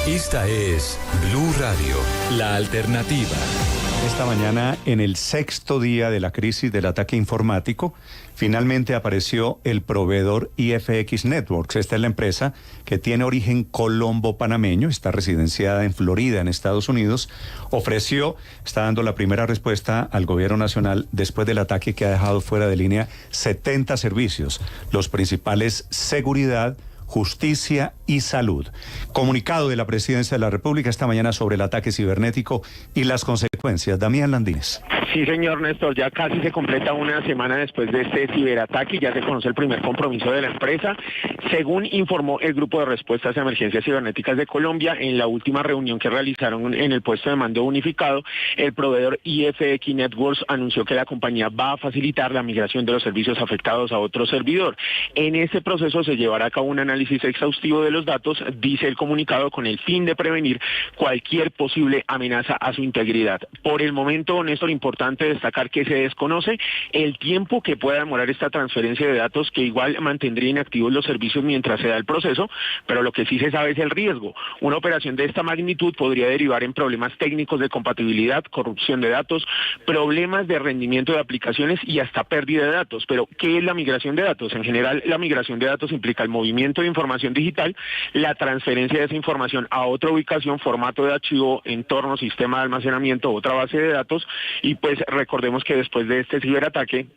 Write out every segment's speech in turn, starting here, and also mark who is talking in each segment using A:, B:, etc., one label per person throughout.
A: Esta es Blue Radio, la alternativa.
B: Esta mañana, en el 6º día de la crisis del ataque informático, finalmente apareció el proveedor IFX Networks. Esta es la empresa que tiene origen colombo-panameño, está residenciada en Florida, en Estados Unidos. Está dando la primera respuesta al gobierno nacional después del ataque que ha dejado fuera de línea 70 servicios, los principales: seguridad, justicia y salud. Comunicado de la Presidencia de la República esta mañana sobre el ataque cibernético y las consecuencias. Damián Landines.
C: Sí, señor Néstor, ya casi se completa una semana después de este ciberataque y ya se conoce el primer compromiso de la empresa. Según informó el Grupo de Respuestas a Emergencias Cibernéticas de Colombia, en la última reunión que realizaron en el puesto de mando unificado, el proveedor IFX Networks anunció que la compañía va a facilitar la migración de los servicios afectados a otro servidor. En ese proceso se llevará a cabo un análisis exhaustivo de los datos, dice el comunicado, con el fin de prevenir cualquier posible amenaza a su integridad. Por el momento, Néstor, importante destacar que se desconoce el tiempo que pueda demorar esta transferencia de datos, que igual mantendría inactivos los servicios mientras se da el proceso, pero lo que sí se sabe es el riesgo. Una operación de esta magnitud podría derivar en problemas técnicos de compatibilidad, corrupción de datos, problemas de rendimiento de aplicaciones y hasta pérdida de datos. Pero, ¿qué es la migración de datos? En general, la migración de datos implica el movimiento de información digital, la transferencia de esa información a otra ubicación, formato de archivo, entorno, sistema de almacenamiento, otra base de datos. Y pues recordemos que después de este ciberataque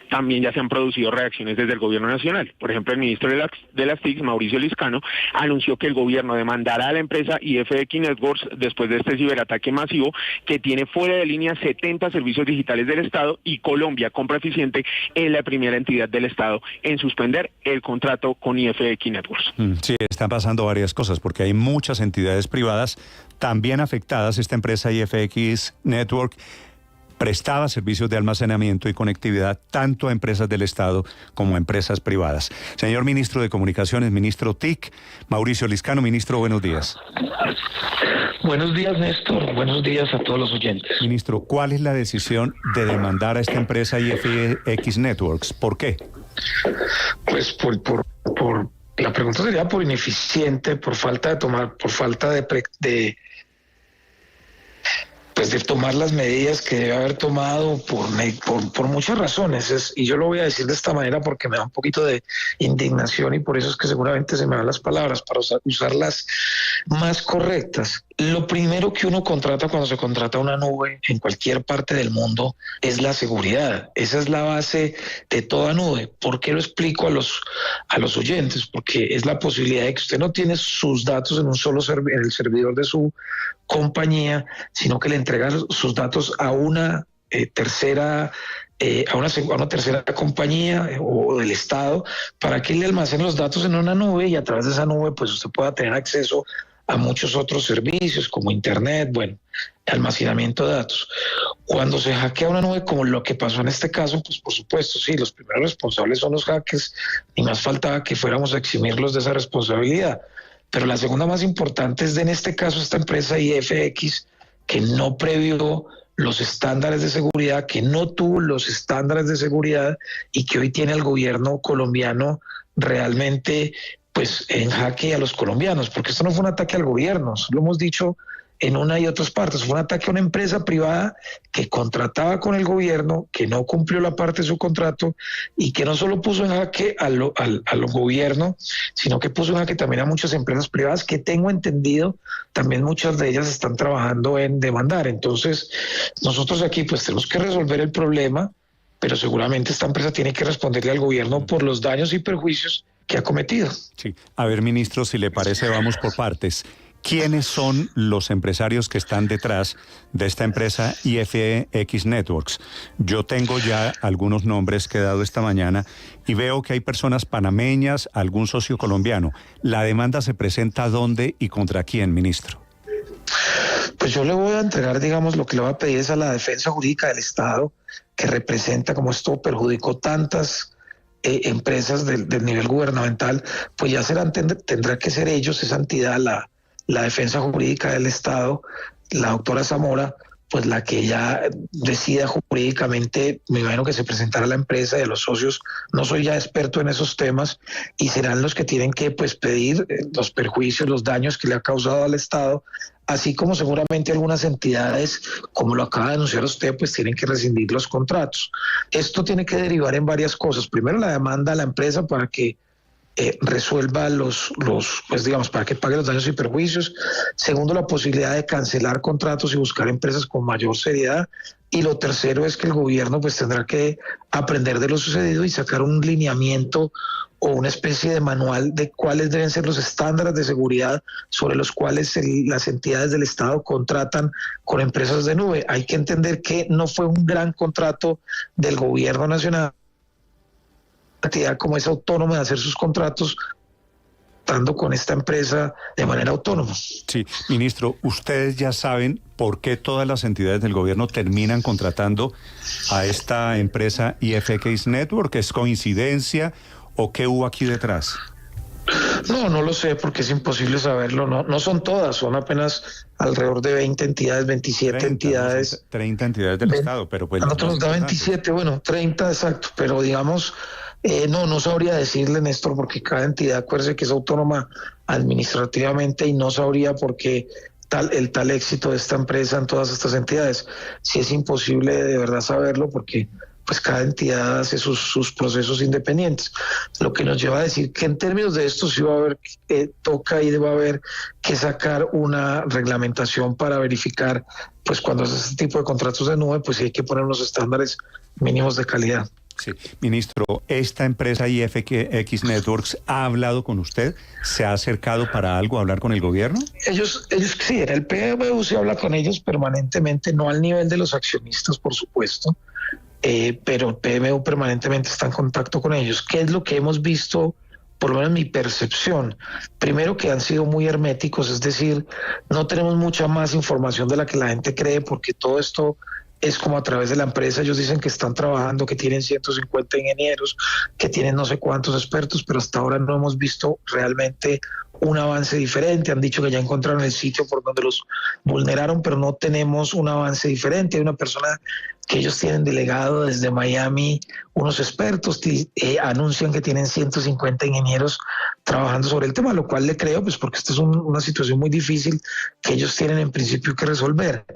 C: también ya se han producido reacciones desde el gobierno nacional. Por ejemplo, el ministro de las TIC, Mauricio Liscano, anunció que el gobierno demandará a la empresa IFX Networks después de este ciberataque masivo, que tiene fuera de línea 70 servicios digitales del Estado, y Colombia, compra eficiente, es la primera entidad del Estado en suspender el contrato con IFX Networks.
B: Sí, están pasando varias cosas porque hay muchas entidades privadas también afectadas. Esta empresa IFX Network prestaba servicios de almacenamiento y conectividad tanto a empresas del Estado como a empresas privadas. Señor ministro de Comunicaciones, ministro TIC, Mauricio Liscano. Ministro, buenos días.
D: Buenos días, Néstor. Buenos días a todos los oyentes.
B: Ministro, ¿cuál es la decisión de demandar a esta empresa IFX Networks? ¿Por qué?
D: Pues por la pregunta sería por ineficiente, por falta de tomar las medidas que debe haber tomado por muchas razones. Y yo lo voy a decir de esta manera porque me da un poquito de indignación, y por eso es que seguramente se me dan las palabras para usarlas más correctas. Lo primero que uno contrata cuando se contrata una nube en cualquier parte del mundo es la seguridad. Esa es la base de toda nube. ¿Por qué lo explico a los oyentes? Porque es la posibilidad de que usted no tiene sus datos en un solo en el servidor de su compañía, sino que le entrega sus datos a una tercera compañía o del Estado, para que le almacene los datos en una nube, y a través de esa nube pues usted pueda tener acceso a muchos otros servicios como internet, almacenamiento de datos. Cuando se hackea una nube, como lo que pasó en este caso, pues por supuesto, sí, los primeros responsables son los hackers, ni más faltaba que fuéramos a eximirlos de esa responsabilidad. Pero la segunda más importante es en este caso esta empresa IFX, que no previó los estándares de seguridad, que no tuvo los estándares de seguridad, y que hoy tiene al gobierno colombiano realmente pues en jaque a los colombianos, porque esto no fue un ataque al gobierno, lo hemos dicho en una y otras partes, fue un ataque a una empresa privada que contrataba con el gobierno, que no cumplió la parte de su contrato, y que no solo puso en jaque al gobierno, sino que puso en jaque también a muchas empresas privadas que, tengo entendido, también muchas de ellas están trabajando en demandar. Entonces, nosotros aquí pues tenemos que resolver el problema, pero seguramente esta empresa tiene que responderle al gobierno por los daños y perjuicios que ha cometido.
B: Sí. A ver, ministro, si le parece, vamos por partes. ¿Quiénes son los empresarios que están detrás de esta empresa IFX Networks? Yo tengo ya algunos nombres que he dado esta mañana y veo que hay personas panameñas, algún socio colombiano. ¿La demanda se presenta dónde y contra quién, ministro?
D: Pues yo le voy a entregar, digamos, lo que le voy a pedir es a la defensa jurídica del Estado, que representa, como esto perjudicó tantas empresas del nivel gubernamental, pues ya tendrá que ser ellos, esa entidad, la defensa jurídica del Estado, la doctora Zamora, pues la que ya decida jurídicamente, me imagino que se presentará a la empresa y a los socios. No soy ya experto en esos temas y serán los que tienen que pues pedir los perjuicios, los daños que le ha causado al Estado, así como seguramente algunas entidades, como lo acaba de anunciar usted, pues tienen que rescindir los contratos. Esto tiene que derivar en varias cosas. Primero, la demanda a la empresa para que resuelva pues digamos, para que pague los daños y perjuicios. Segundo, la posibilidad de cancelar contratos y buscar empresas con mayor seriedad. Y lo tercero es que el gobierno pues tendrá que aprender de lo sucedido y sacar un lineamiento o una especie de manual de cuáles deben ser los estándares de seguridad sobre los cuales las entidades del Estado contratan con empresas de nube. Hay que entender que no fue un gran contrato del gobierno nacional, actividad como es autónoma de hacer sus contratos, estando con esta empresa de manera autónoma.
B: Sí, ministro, ustedes ya saben por qué todas las entidades del gobierno terminan contratando a esta empresa IFX Network. ¿Es coincidencia o qué hubo aquí detrás?
D: No lo sé porque es imposible saberlo. No son todas, son apenas alrededor de 20 entidades, 27 entidades.
B: No, 30 entidades del Estado, pero pues...
D: A nosotros nos da 27, bueno, 30 exacto, pero digamos... No sabría decirle, Néstor, porque cada entidad, acuérdese que es autónoma administrativamente y no sabría por qué el tal éxito de esta empresa en todas estas entidades. Sí es imposible de verdad saberlo porque pues cada entidad hace sus procesos independientes. Lo que nos lleva a decir que en términos de esto sí va a haber, toca y va a haber que sacar una reglamentación para verificar, pues cuando hace este tipo de contratos de nube, pues sí hay que poner unos estándares mínimos de calidad.
B: Sí, ministro, ¿esta empresa IFX Networks ha hablado con usted? ¿Se ha acercado para algo a hablar con el gobierno?
D: Ellos sí, el PMU se habla con ellos permanentemente, no al nivel de los accionistas, por supuesto, pero el PMU permanentemente está en contacto con ellos. ¿Qué es lo que hemos visto? Por lo menos mi percepción, primero que han sido muy herméticos, es decir, no tenemos mucha más información de la que la gente cree porque todo esto es como a través de la empresa. Ellos dicen que están trabajando, que tienen 150 ingenieros, que tienen no sé cuántos expertos, pero hasta ahora no hemos visto realmente un avance diferente. Han dicho que ya encontraron el sitio por donde los vulneraron, pero no tenemos un avance diferente. Hay una persona que ellos tienen delegado desde Miami, unos expertos anuncian que tienen 150 ingenieros trabajando sobre el tema, lo cual le creo, pues porque esta es una situación muy difícil que ellos tienen en principio que resolver.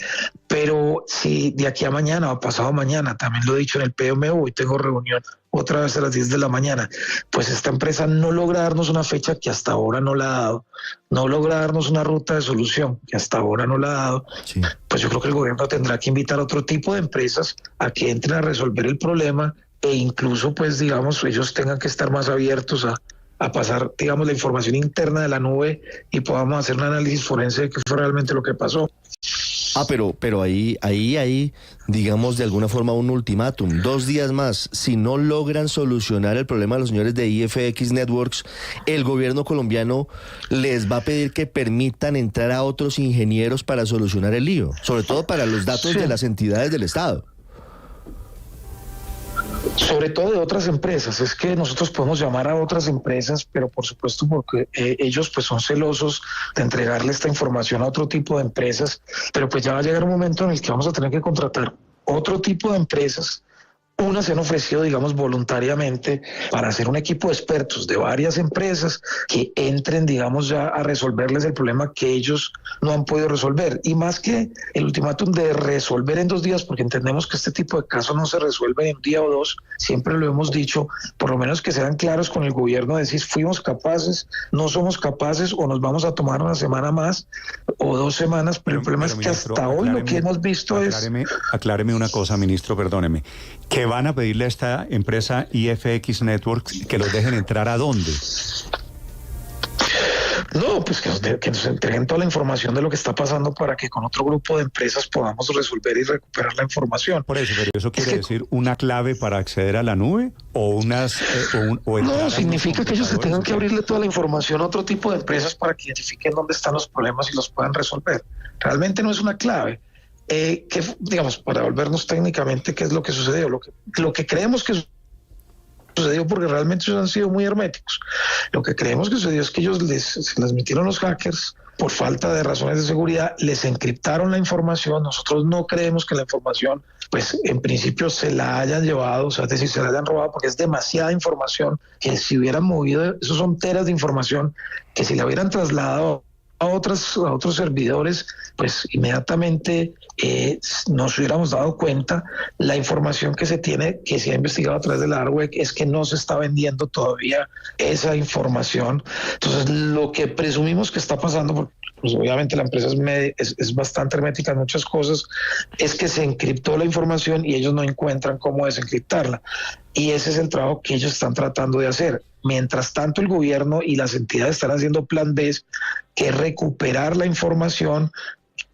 D: Pero si de aquí a mañana o pasado mañana, también lo he dicho en el PMU, hoy tengo reunión otra vez a las 10 de la mañana, pues esta empresa no logra darnos una fecha que hasta ahora no la ha dado, no logra darnos una ruta de solución que hasta ahora no la ha dado, sí. Pues yo creo que el gobierno tendrá que invitar a otro tipo de empresas a que entren a resolver el problema e incluso, pues digamos, ellos tengan que estar más abiertos a pasar, digamos, la información interna de la nube y podamos hacer un análisis forense de qué fue realmente lo que pasó.
E: Pero ahí, digamos, de alguna forma un ultimátum. 2 días más. Si no logran solucionar el problema de los señores de IFX Networks, el gobierno colombiano les va a pedir que permitan entrar a otros ingenieros para solucionar el lío, sobre todo para los datos de las entidades del Estado.
D: Sobre todo de otras empresas, es que nosotros podemos llamar a otras empresas, pero por supuesto porque ellos pues son celosos de entregarle esta información a otro tipo de empresas, pero pues ya va a llegar un momento en el que vamos a tener que contratar otro tipo de empresas. Unas se han ofrecido, digamos, voluntariamente para hacer un equipo de expertos de varias empresas que entren, digamos, ya a resolverles el problema que ellos no han podido resolver. Y más que el ultimátum de resolver en 2 días, porque entendemos que este tipo de casos no se resuelven en un día o 2, siempre lo hemos dicho, por lo menos que sean claros con el gobierno, decir, fuimos capaces, no somos capaces o nos vamos a tomar una semana más o 2 semanas, pero el problema es que ministro, hasta hoy lo que hemos visto
B: Acláreme una cosa, ministro, perdóneme. ¿Que van a pedirle a esta empresa IFX Networks que los dejen entrar a dónde?
D: No, pues que nos entreguen toda la información de lo que está pasando para que con otro grupo de empresas podamos resolver y recuperar la información.
B: Por eso, pero ¿eso quiere decir una clave para acceder a la nube? No,
D: significa que ellos se tengan que abrirle toda la información a otro tipo de empresas para que identifiquen dónde están los problemas y los puedan resolver. Realmente no es una clave. Que, digamos, para volvernos técnicamente, ¿qué es lo que sucedió? Lo que creemos que sucedió porque realmente ellos han sido muy herméticos. Lo que creemos que sucedió es que ellos se les metieron los hackers por falta de razones de seguridad, les encriptaron la información. Nosotros no creemos que la información, pues en principio se la hayan llevado, o sea, es decir, se la hayan robado, porque es demasiada información que si hubieran movido, esos son teras de información, que si la hubieran trasladado a otros servidores, pues inmediatamente nos hubiéramos dado cuenta. La información que se tiene, que se ha investigado a través de la dark web, es que no se está vendiendo todavía esa información. Entonces, lo que presumimos que está pasando, porque pues obviamente la empresa es bastante hermética en muchas cosas, es que se encriptó la información y ellos no encuentran cómo desencriptarla. Y ese es el trabajo que ellos están tratando de hacer. Mientras tanto, el gobierno y las entidades están haciendo plan B, que es recuperar la información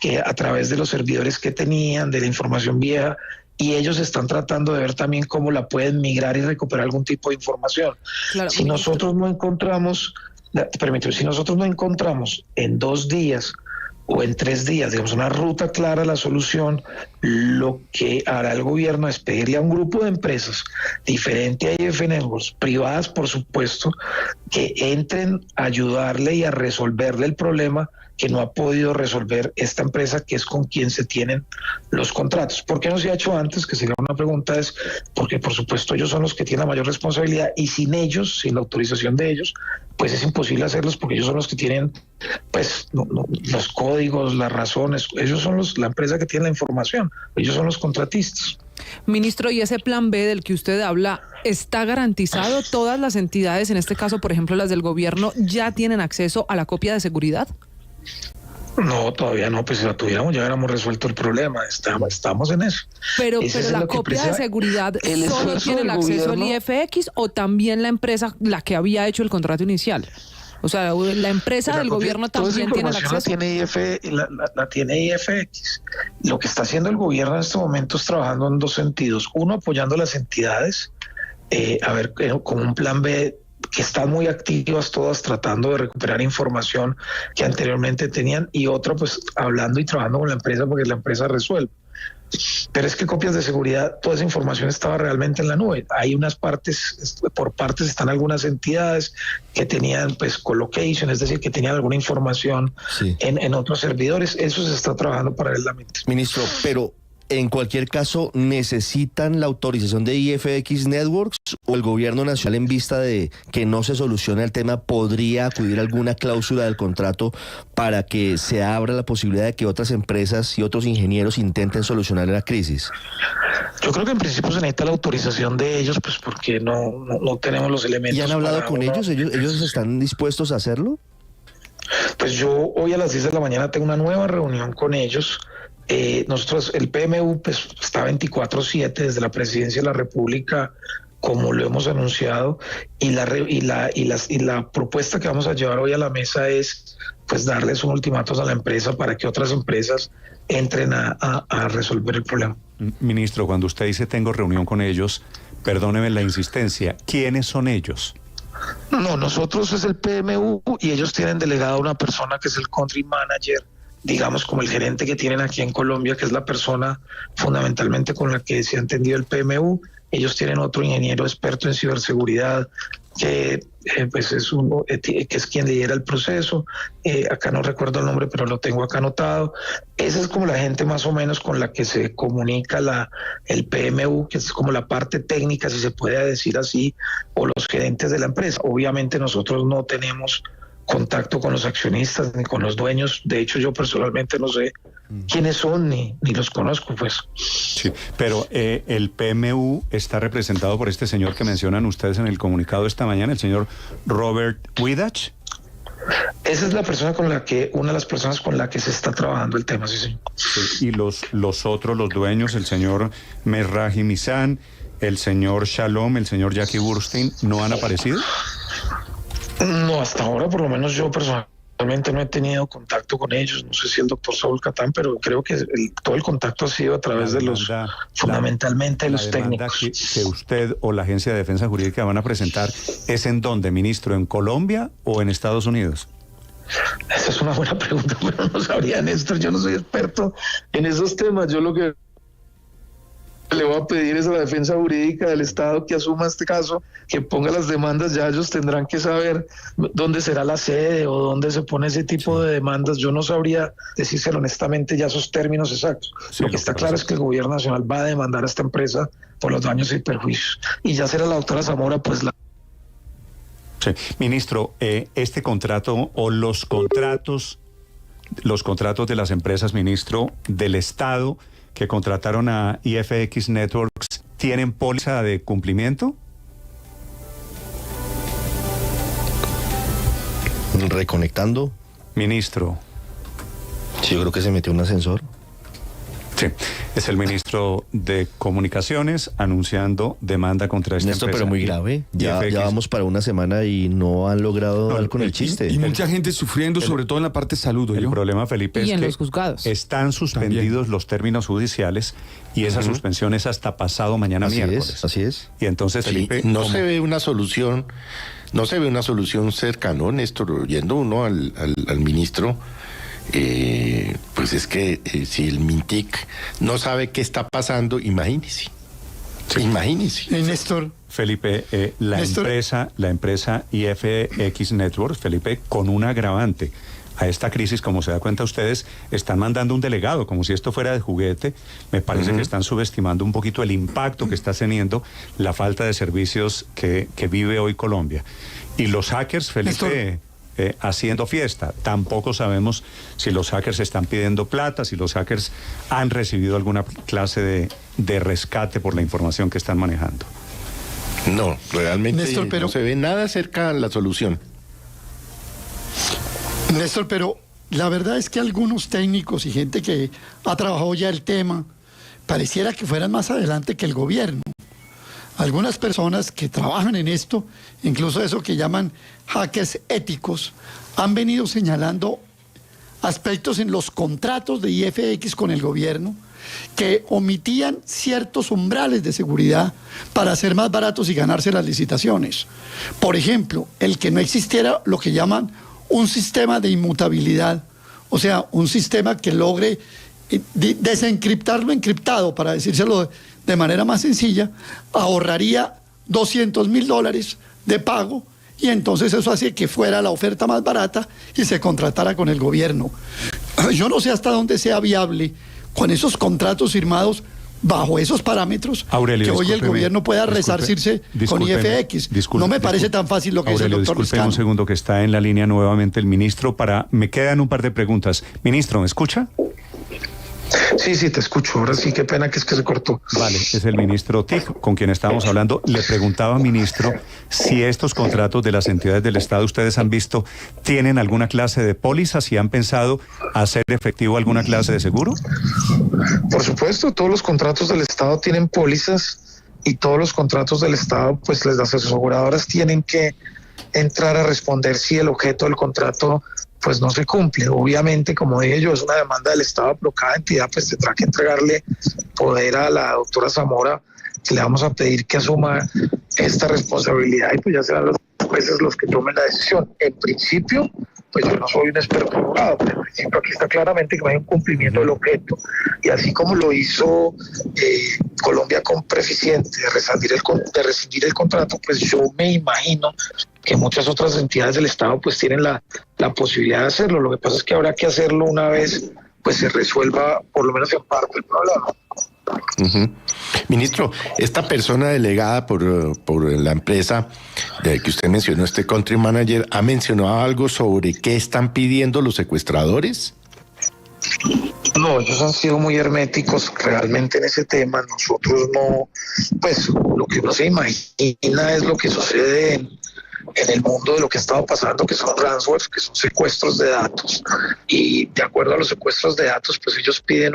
D: que a través de los servidores que tenían, de la información vieja, y ellos están tratando de ver también cómo la pueden migrar y recuperar algún tipo de información. Claro, si nosotros no encontramos, si nosotros no encontramos en 2 días o en 3 días, digamos, una ruta clara a la solución, lo que hará el gobierno es pedirle a un grupo de empresas diferente a IF Networks, privadas por supuesto, que entren a ayudarle y a resolverle el problema que no ha podido resolver esta empresa, que es con quien se tienen los contratos. ¿Por qué no se ha hecho antes? Que sería una pregunta, es porque por supuesto ellos son los que tienen la mayor responsabilidad, y sin ellos, sin la autorización de ellos, pues es imposible hacerlos, porque ellos son los que tienen pues los códigos, las razones. Ellos son la empresa que tiene la información, ellos son los contratistas.
F: Ministro, ¿y ese plan B del que usted habla está garantizado? ¿Todas las entidades, en este caso por ejemplo las del gobierno, ya tienen acceso a la copia de seguridad?
D: No, todavía no, pues si la tuviéramos ya hubiéramos resuelto el problema, estamos en eso.
F: Pero la copia de seguridad solo tiene el acceso al IFX, o también la empresa, la que había hecho el contrato inicial. O sea, la empresa del gobierno también tiene el acceso.
D: La tiene IFX. Lo que está haciendo el gobierno en este momento es trabajando en 2 sentidos. Uno, apoyando a las entidades, con un plan B, que están muy activas todas tratando de recuperar información que anteriormente tenían, y otro pues hablando y trabajando con la empresa porque la empresa resuelve. Pero es que copias de seguridad, toda esa información estaba realmente en la nube. Hay unas partes, por partes están algunas entidades que tenían pues colocation, es decir, que tenían alguna información en otros servidores. Eso se está trabajando paralelamente.
E: Ministro, pero en cualquier caso, ¿necesitan la autorización de IFX Networks, o el gobierno nacional, en vista de que no se solucione el tema, podría acudir a alguna cláusula del contrato para que se abra la posibilidad de que otras empresas y otros ingenieros intenten solucionar la crisis?
D: Yo creo que en principio se necesita la autorización de ellos, pues porque no tenemos los elementos.
E: ¿Y han hablado con ellos? ¿Ellos están dispuestos a hacerlo?
D: Pues yo hoy a las 10 de la mañana tengo una nueva reunión con ellos. Nosotros, el PMU, pues está 24/7 desde la Presidencia de la República, como lo hemos anunciado, y la propuesta que vamos a llevar hoy a la mesa es pues darles un ultimátum a la empresa para que otras empresas entren a resolver el problema.
B: Ministro, cuando usted dice tengo reunión con ellos, perdóneme la insistencia, ¿quiénes son ellos?
D: No, nosotros es el PMU, y ellos tienen delegada a una persona que es el Country Manager, digamos como el gerente que tienen aquí en Colombia, que es la persona fundamentalmente con la que se ha entendido el PMU. Ellos tienen otro ingeniero experto en ciberseguridad que pues que es quien lidera el proceso. Acá no recuerdo el nombre, pero lo tengo acá anotado. Esa es como la gente más o menos con la que se comunica el PMU, que es como la parte técnica, si se puede decir así, o los gerentes de la empresa. Obviamente nosotros no tenemos contacto con los accionistas ni con los dueños. De hecho, yo personalmente no sé quiénes son ni los conozco, pues.
B: Sí, pero el PMU está representado por este señor que mencionan ustedes en el comunicado esta mañana, el señor Robert Widach.
D: Esa es una de las personas con la que se está trabajando el tema, sí, señor.
B: Sí, y los otros, los dueños, el señor Merrahi Mizan, el señor Shalom, el señor Jackie Burstein, ¿no han aparecido?
D: No, hasta ahora por lo menos yo personalmente no he tenido contacto con ellos. No sé si el doctor Saúl Catán, pero creo que todo el contacto ha sido a través de fundamentalmente de los técnicos.
B: Que usted o la Agencia de Defensa Jurídica van a presentar, ¿es en dónde, ministro? ¿En Colombia o en Estados Unidos?
D: Esa es una buena pregunta, pero no sabría, Néstor. Yo no soy experto en esos temas. Yo lo que le voy a pedir es a la defensa jurídica del Estado que asuma este caso, que ponga las demandas. Ya ellos tendrán que saber dónde será la sede o dónde se pone ese tipo de demandas. Yo no sabría decírselo honestamente ya esos términos exactos.
B: Sí,
D: lo que está claro es que el gobierno nacional va a demandar a esta empresa por los daños y perjuicios. Y ya será la doctora Zamora pues la...
B: Sí. Ministro, este contrato o los contratos de las empresas, ministro, del Estado que contrataron a IFX Networks, ¿tienen póliza de cumplimiento?
E: Reconectando.
B: Ministro.
E: Sí, yo creo que se metió un ascensor.
B: Sí, es el ministro de Comunicaciones anunciando demanda contra esta
E: Néstor,
B: empresa.
E: pero muy grave. Ya vamos para una semana y no han logrado dar con el chiste.
G: Y mucha gente sufriendo, sobre todo en la parte de salud.
B: El problema, Felipe,
F: y
B: es
F: en
B: que
F: los juzgados
B: están suspendidos los términos judiciales y esa suspensión es hasta pasado mañana miércoles.
E: Así es.
B: Y entonces, Felipe...
H: No se ve una solución cercana, ¿no, Néstor? Oyendo uno al ministro... pues es que si el Mintic no sabe qué está pasando, imagínese. Sí. Imagínese.
I: Néstor.
B: Felipe, la empresa IFX Networks, Felipe, con un agravante a esta crisis, como se da cuenta ustedes, están mandando un delegado, como si esto fuera de juguete. Me parece que están subestimando un poquito el impacto que está teniendo la falta de servicios que vive hoy Colombia. Y los hackers, Felipe... haciendo fiesta. Tampoco sabemos si los hackers están pidiendo plata, si los hackers han recibido alguna clase de rescate por la información que están manejando.
H: No, realmente
I: Néstor, pero...
H: no se ve nada cerca de la solución.
I: Néstor, pero la verdad es que algunos técnicos y gente que ha trabajado ya el tema, pareciera que fueran más adelante que el gobierno. Algunas personas que trabajan en esto, incluso eso que llaman hackers éticos, han venido señalando aspectos en los contratos de IFX con el gobierno que omitían ciertos umbrales de seguridad para ser más baratos y ganarse las licitaciones. Por ejemplo, el que no existiera lo que llaman un sistema de inmutabilidad, o sea, un sistema que logre desencriptar lo encriptado, para decírselo de manera más sencilla, ahorraría $200,000 de pago y entonces eso hacía que fuera la oferta más barata y se contratara con el gobierno. Yo no sé hasta dónde sea viable con esos contratos firmados bajo esos parámetros,
B: Aurelio,
I: que hoy el gobierno pueda resarcirse con IFX. No me parece tan fácil lo que dice el doctor
B: Disculpe
I: Lescano.
B: un segundo, que está en la línea nuevamente el ministro. Me quedan un par de preguntas. Ministro, ¿me escucha?
D: Sí, te escucho. Ahora sí, qué pena que es que se cortó.
B: Vale, es el ministro TIC con quien estábamos hablando. Le preguntaba, ministro, si estos contratos de las entidades del Estado, ustedes han visto, ¿tienen alguna clase de póliza? ¿Si han pensado hacer efectivo alguna clase de seguro?
D: Por supuesto, todos los contratos del Estado tienen pólizas y todos los contratos del Estado, pues las aseguradoras tienen que entrar a responder si el objeto del contrato pues no se cumple. Obviamente, como dije yo, es una demanda del Estado, pero cada entidad pues tendrá que entregarle poder a la doctora Zamora, que le vamos a pedir que asuma esta responsabilidad y pues ya serán los jueces los que tomen la decisión. En principio, pues yo no soy un experto en abogado, pero en principio aquí está claramente que no hay un cumplimiento del objeto. Y así como lo hizo Colombia con Preficiente de rescindir el contrato, pues yo me imagino que muchas otras entidades del Estado pues tienen la posibilidad de hacerlo. Lo que pasa es que habrá que hacerlo una vez pues se resuelva por lo menos en parte el problema.
H: Ministro, esta persona delegada por la empresa de que usted mencionó, este country manager, ¿ha mencionado algo sobre qué están pidiendo los secuestradores?
D: No, ellos han sido muy herméticos realmente en ese tema. Nosotros no, pues lo que uno se imagina es lo que sucede en el mundo de lo que ha estado pasando, que son ransomware, que son secuestros de datos. Y de acuerdo a los secuestros de datos, pues ellos piden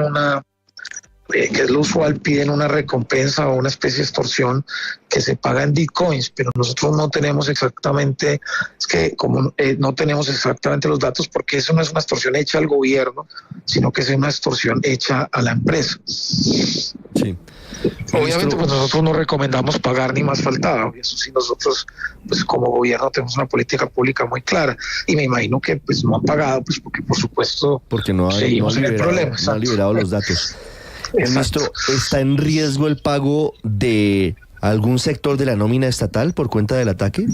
D: que es lo usual, piden una recompensa o una especie de extorsión que se paga en bitcoins, pero nosotros no tenemos exactamente, no tenemos exactamente los datos, porque eso no es una extorsión hecha al gobierno, sino que es una extorsión hecha a la empresa.
E: Sí.
D: Obviamente pues nosotros no recomendamos pagar ni más faltaba, eso sí, nosotros pues como gobierno tenemos una política pública muy clara y me imagino que pues no han pagado, pues porque por supuesto
E: porque no han
D: seguimos en el problema.
E: No han liberado los datos. Ministro, ¿está en riesgo el pago de algún sector de la nómina estatal por cuenta del ataque?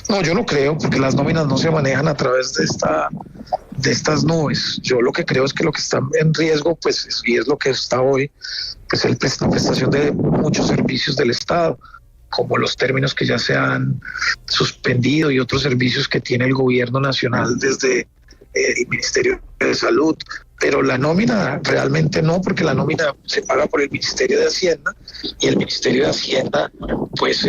D: No, yo no creo, porque las nóminas no se manejan a través de estas nubes. Yo lo que creo es que lo que está en riesgo, pues, y es lo que está hoy, pues la prestación de muchos servicios del Estado, como los términos que ya se han suspendido y otros servicios que tiene el gobierno nacional desde el Ministerio de Salud. Pero la nómina realmente no, porque la nómina se paga por el Ministerio de Hacienda y el Ministerio de Hacienda pues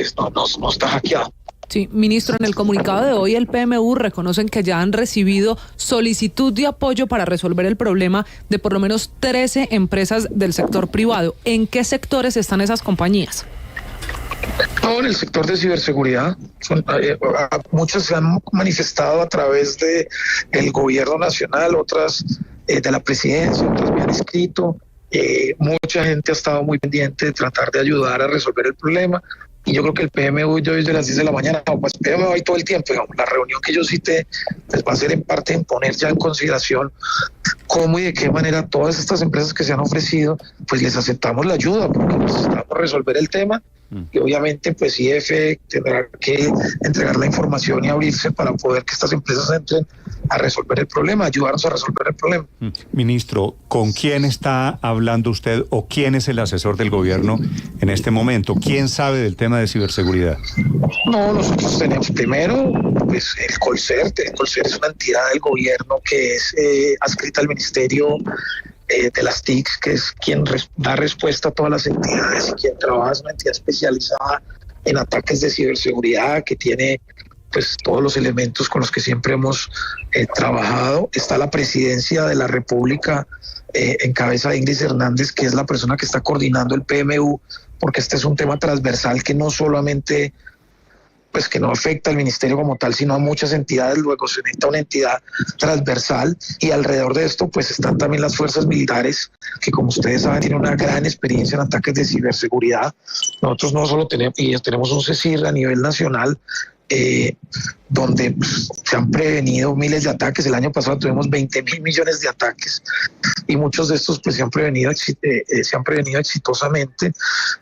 D: no está hackeado.
F: Sí, ministro, en el comunicado de hoy el PMU reconocen que ya han recibido solicitud de apoyo para resolver el problema de por lo menos 13 empresas del sector privado. ¿En qué sectores están esas compañías?
D: No, en el sector de ciberseguridad. Muchas se han manifestado a través del gobierno nacional, otras de la presidencia, otras me han escrito. Mucha gente ha estado muy pendiente de tratar de ayudar a resolver el problema. Y yo creo que el PMU yo desde las 10 de la mañana, pues PMU ahí todo el tiempo, digamos, la reunión que yo cité, pues va a ser en parte en poner ya en consideración cómo y de qué manera todas estas empresas que se han ofrecido, pues les aceptamos la ayuda, porque necesitamos resolver el tema. Y obviamente pues IF tendrá que entregar la información y abrirse para poder que estas empresas entren a resolver el problema, ayudarnos a resolver el problema.
B: Ministro, ¿con quién está hablando usted o quién es el asesor del gobierno en este momento? ¿Quién sabe del tema de ciberseguridad?
D: No, nosotros tenemos primero pues el Colcert. El Colcert es una entidad del gobierno que es adscrita al Ministerio de las TICs, que es quien da respuesta a todas las entidades y quien trabaja, es una entidad especializada en ataques de ciberseguridad, que tiene pues todos los elementos con los que siempre hemos trabajado. Está la Presidencia de la República en cabeza de Ingrid Hernández, que es la persona que está coordinando el PMU, porque este es un tema transversal que no solamente pues que no afecta al ministerio como tal, sino a muchas entidades. Luego se necesita una entidad transversal, y alrededor de esto pues están también las fuerzas militares, que como ustedes saben tienen una gran experiencia en ataques de ciberseguridad. Nosotros no solo tenemos un CECIR a nivel nacional, donde pues, se han prevenido miles de ataques. El año pasado tuvimos 20.000 millones de ataques y muchos de estos pues se han prevenido exitosamente.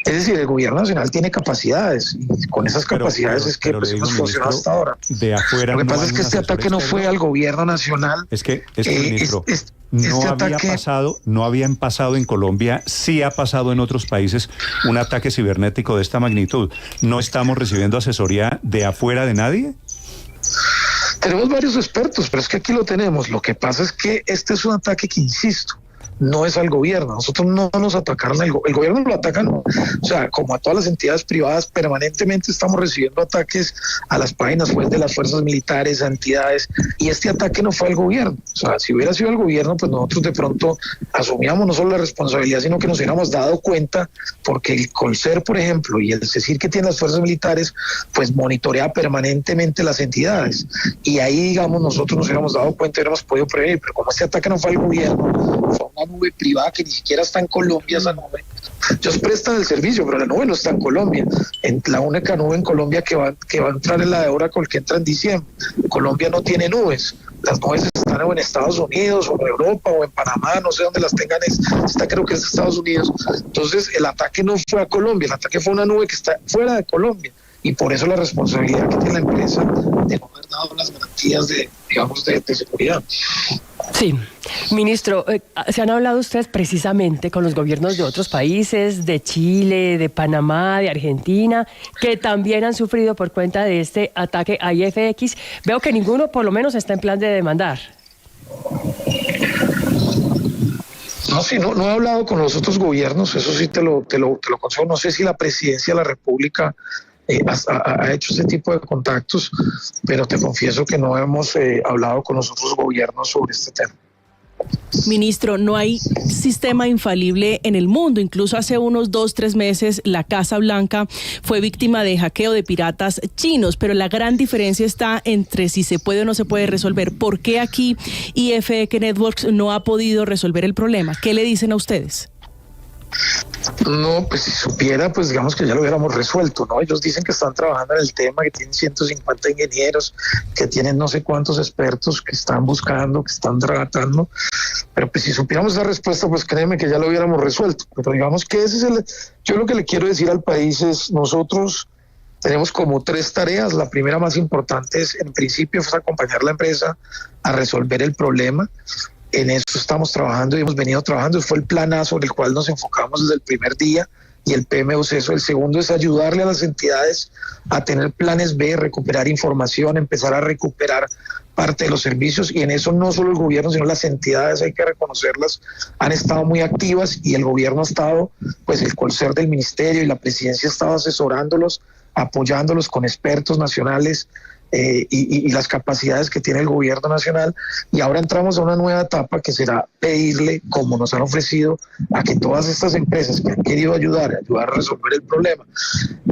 D: Es decir, el gobierno nacional tiene capacidades y con esas capacidades es que pues, hemos funcionado hasta ahora.
B: De afuera
D: lo que pasa es que este ataque no fue al gobierno nacional.
B: Es que ministro, no habían pasado en Colombia, sí ha pasado en otros países un ataque cibernético de esta magnitud. ¿No estamos recibiendo asesoría de afuera de nadie?
D: Tenemos varios expertos, pero es que aquí lo tenemos. Lo que pasa es que este es un ataque que, insisto, no es al gobierno. Nosotros no nos atacaron, el gobierno lo atacan, o sea, como a todas las entidades privadas, permanentemente estamos recibiendo ataques a las páginas web de las fuerzas militares, a entidades, y este ataque no fue al gobierno. O sea, si hubiera sido al gobierno, pues nosotros de pronto asumíamos no solo la responsabilidad, sino que nos hubiéramos dado cuenta, porque el Colcert, por ejemplo, y el CECIR que tiene las fuerzas militares, pues monitorea permanentemente las entidades, y ahí, digamos, nosotros nos hubiéramos dado cuenta y hubiéramos podido prevenir. Pero como este ataque no fue al gobierno, fue una nube privada que ni siquiera está en Colombia. Esa nube, ellos prestan el servicio, pero la nube no está en Colombia. La única nube en Colombia que va a entrar es la de Oracle, que entra en diciembre. Colombia no tiene nubes. Las nubes están o en Estados Unidos, o en Europa, o en Panamá, no sé dónde las tengan. Esta creo que es de Estados Unidos. Entonces el ataque no fue a Colombia, el ataque fue a una nube que está fuera de Colombia. Y por eso la responsabilidad que tiene la empresa de no haber dado las garantías de seguridad.
J: Sí, ministro, se han hablado ustedes precisamente con los gobiernos de otros países, de Chile, de Panamá, de Argentina, que también han sufrido por cuenta de este ataque a IFX. Veo que ninguno por lo menos está en plan de demandar.
D: No he hablado con los otros gobiernos, eso sí te lo concedo. No sé si la presidencia de la República ha hecho ese tipo de contactos, pero te confieso que no hemos hablado con los otros gobiernos sobre este tema.
K: Ministro, no hay sistema infalible en el mundo. Incluso hace unos 2-3 meses la Casa Blanca fue víctima de hackeo de piratas chinos, pero la gran diferencia está entre si se puede o no se puede resolver. ¿Por qué aquí IFX Networks no ha podido resolver el problema? ¿Qué le dicen a ustedes?
D: No, pues si supiera, pues digamos que ya lo hubiéramos resuelto, ¿no? Ellos dicen que están trabajando en el tema, que tienen 150 ingenieros, que tienen no sé cuántos expertos que están buscando, que están tratando, pero pues si supiéramos la respuesta, pues créeme que ya lo hubiéramos resuelto. Pero digamos que ese es yo lo que le quiero decir al país es, nosotros tenemos como 3 tareas. La primera más importante es, en principio, es acompañar a la empresa a resolver el problema. En eso estamos trabajando y hemos venido trabajando. Fue el plan A sobre el cual nos enfocamos desde el primer día y el PMUC. El segundo es ayudarle a las entidades a tener planes B, recuperar información, empezar a recuperar parte de los servicios, y en eso no solo el gobierno, sino las entidades, hay que reconocerlas, han estado muy activas, y el gobierno ha estado, pues el Colser del ministerio y la presidencia ha estado asesorándolos, apoyándolos con expertos nacionales, y las capacidades que tiene el gobierno nacional. Y ahora entramos a una nueva etapa que será pedirle, como nos han ofrecido, a que todas estas empresas que han querido ayudar a resolver el problema,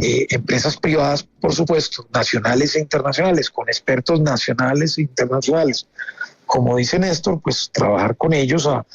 D: empresas privadas, por supuesto, nacionales e internacionales, con expertos nacionales e internacionales, como dice Néstor, pues trabajar con ellos a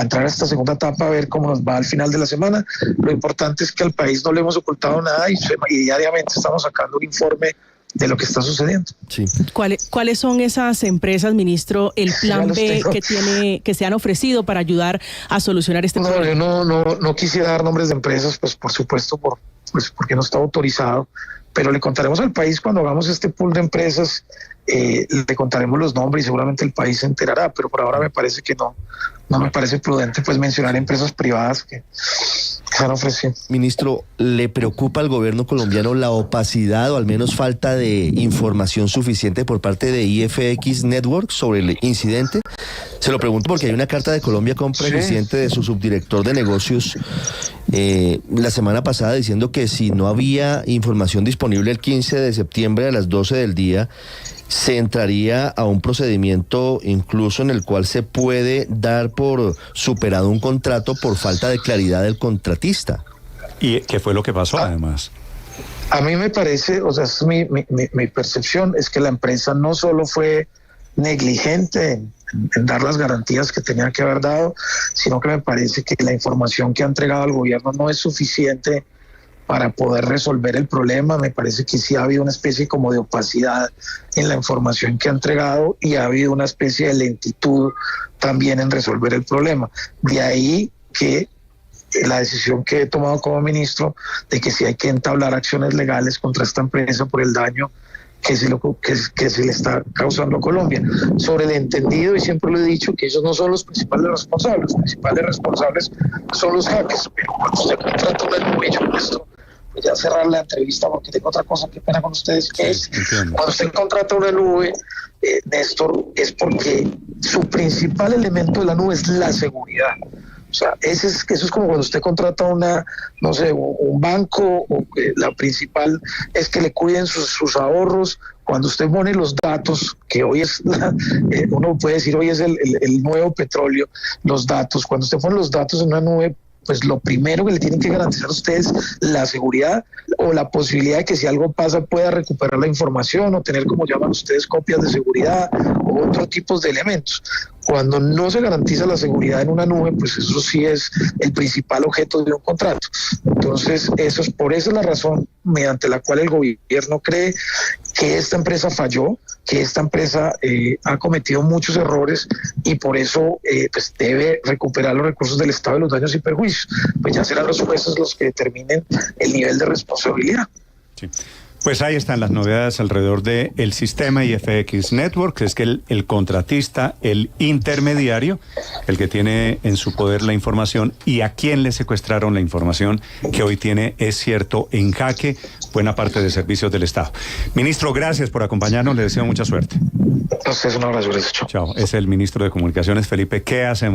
D: entrar a esta segunda etapa, a ver cómo nos va al final de la semana. Lo importante es que al país no le hemos ocultado nada, y diariamente estamos sacando un informe de lo que está sucediendo.
K: Sí. ¿Cuáles son esas empresas, ministro, el plan B que se han ofrecido para ayudar a solucionar este problema?
D: Yo no quisiera dar nombres de empresas, pues por supuesto, porque no está autorizado, pero le contaremos al país cuando hagamos este pool de empresas, le contaremos los nombres y seguramente el país se enterará, pero por ahora me parece que no me parece prudente pues mencionar empresas privadas que se han ofrecido.
E: Ministro, ¿le preocupa al gobierno colombiano la opacidad o al menos falta de información suficiente por parte de IFX Networks sobre el incidente? Se lo pregunto porque hay una carta de Colombia con presidente de su subdirector de negocios la semana pasada diciendo que si no había información disponible el 15 de septiembre a las 12 del día, se entraría a un procedimiento incluso en el cual se puede dar por superado un contrato por falta de claridad del contratista.
B: ¿Y qué fue lo que pasó además?
D: A mí me parece, o sea, es mi percepción es que la empresa no solo fue negligente en dar las garantías que tenía que haber dado, sino que me parece que la información que ha entregado al gobierno no es suficiente para poder resolver el problema. Me parece que sí ha habido una especie como de opacidad en la información que ha entregado, y ha habido una especie de lentitud también en resolver el problema. De ahí que la decisión que he tomado como ministro de que sí hay que entablar acciones legales contra esta empresa por el daño que se le está causando a Colombia. Sobre el entendido, y siempre lo he dicho, que ellos no son los principales responsables son los hackers, pero cuando usted contrata una nube, yo con esto voy a cerrar la entrevista porque tengo otra cosa, qué pena con ustedes, que es cuando usted contrata una nube, Néstor, es porque su principal elemento de la nube es la seguridad. O sea, eso es como cuando usted contrata un banco, o la principal es que le cuiden sus ahorros. Cuando usted pone los datos, que hoy es, uno puede decir hoy es el nuevo petróleo, los datos, cuando usted pone los datos en una nube, pues lo primero que le tienen que garantizar a ustedes la seguridad o la posibilidad de que si algo pasa pueda recuperar la información o tener, como llaman ustedes, copias de seguridad o otros tipos de elementos. Cuando no se garantiza la seguridad en una nube, pues eso sí es el principal objeto de un contrato. Entonces, por esa es la razón mediante la cual el gobierno cree que esta empresa falló, que esta empresa ha cometido muchos errores, y por eso pues debe recuperar los recursos del Estado de los daños y perjuicios. Pues ya serán los jueces los que determinen el nivel de responsabilidad.
B: Sí. Pues ahí están las novedades alrededor del sistema IFX Network, que es que el contratista, el intermediario, el que tiene en su poder la información, y a quien le secuestraron la información que hoy tiene, es cierto, en jaque buena parte de servicios del Estado. Ministro, gracias por acompañarnos, le deseo mucha suerte.
D: Entonces, un abrazo.
B: Chao. Es el ministro de Comunicaciones, Felipe. ¿Qué hacemos?